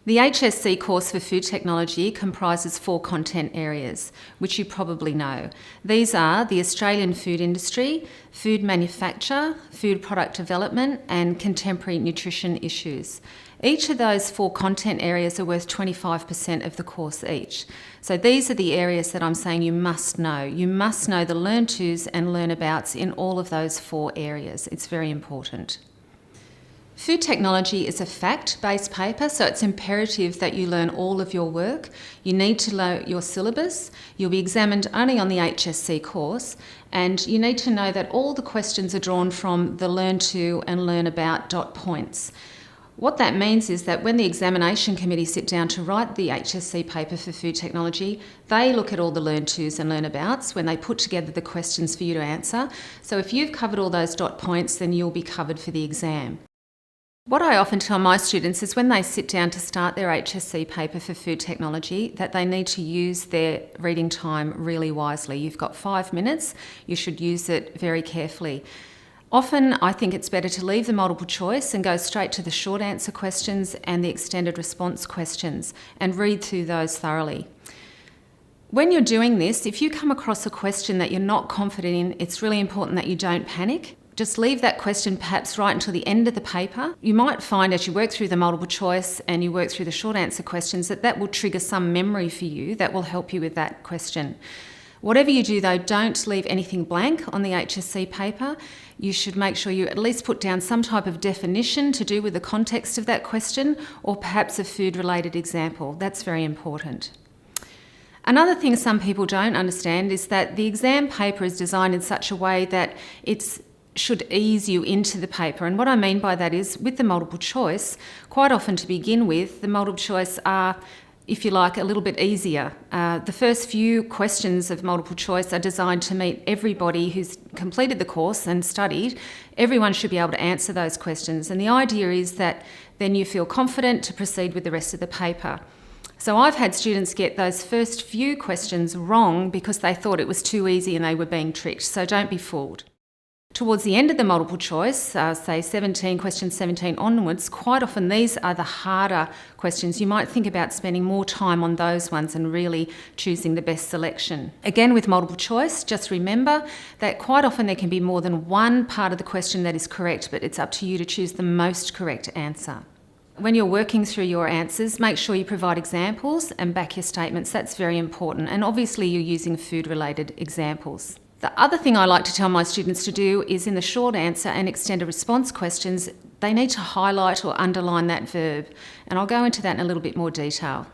The HSC course for food technology comprises 4 content areas, which you probably know. These are the Australian food industry, food manufacture, food product development, and contemporary nutrition issues. Each of those 4 content areas are worth 25% of the course each. So these are the areas that I'm saying you must know. You must know the learn tos and learn abouts in all of those 4 areas. It's very important. Food technology is a fact-based paper, so it's imperative that you learn all of your work. You need to know your syllabus. You'll be examined only on the HSC course, and you need to know that all the questions are drawn from the learn to and learn about dot points. What that means is that when the examination committee sit down to write the HSC paper for food technology, they look at all the learn tos and learn abouts when they put together the questions for you to answer. So if you've covered all those dot points, then you'll be covered for the exam. What I often tell my students is when they sit down to start their HSC paper for food technology, that they need to use their reading time really wisely. You've got 5 minutes, you should use it very carefully. Often I think it's better to leave the multiple choice and go straight to the short answer questions and the extended response questions and read through those thoroughly. When you're doing this, if you come across a question that you're not confident in, it's really important that you don't panic. Just leave that question perhaps right until the end of the paper. You might find as you work through the multiple choice and you work through the short answer questions that will trigger some memory for you that will help you with that question. Whatever you do though, don't leave anything blank on the HSC paper. You should make sure you at least put down some type of definition to do with the context of that question, or perhaps a food-related example. That's very important. Another thing some people don't understand is that the exam paper is designed in such a way that it should ease you into the paper. And what I mean by that is with the multiple choice, quite often to begin with, the multiple choice are, if you like, a little bit easier. The first few questions of multiple choice are designed to meet everybody who's completed the course and studied. Everyone should be able to answer those questions. And the idea is that then you feel confident to proceed with the rest of the paper. So I've had students get those first few questions wrong because they thought it was too easy and they were being tricked. So don't be fooled. Towards the end of the multiple choice, say question 17 onwards, quite often these are the harder questions. You might think about spending more time on those ones and really choosing the best selection. Again, with multiple choice, just remember that quite often there can be more than one part of the question that is correct, but it's up to you to choose the most correct answer. When you're working through your answers, make sure you provide examples and back your statements. That's very important. And obviously you're using food-related examples. The other thing I like to tell my students to do is in the short answer and extended response questions, they need to highlight or underline that verb. And I'll go into that in a little bit more detail.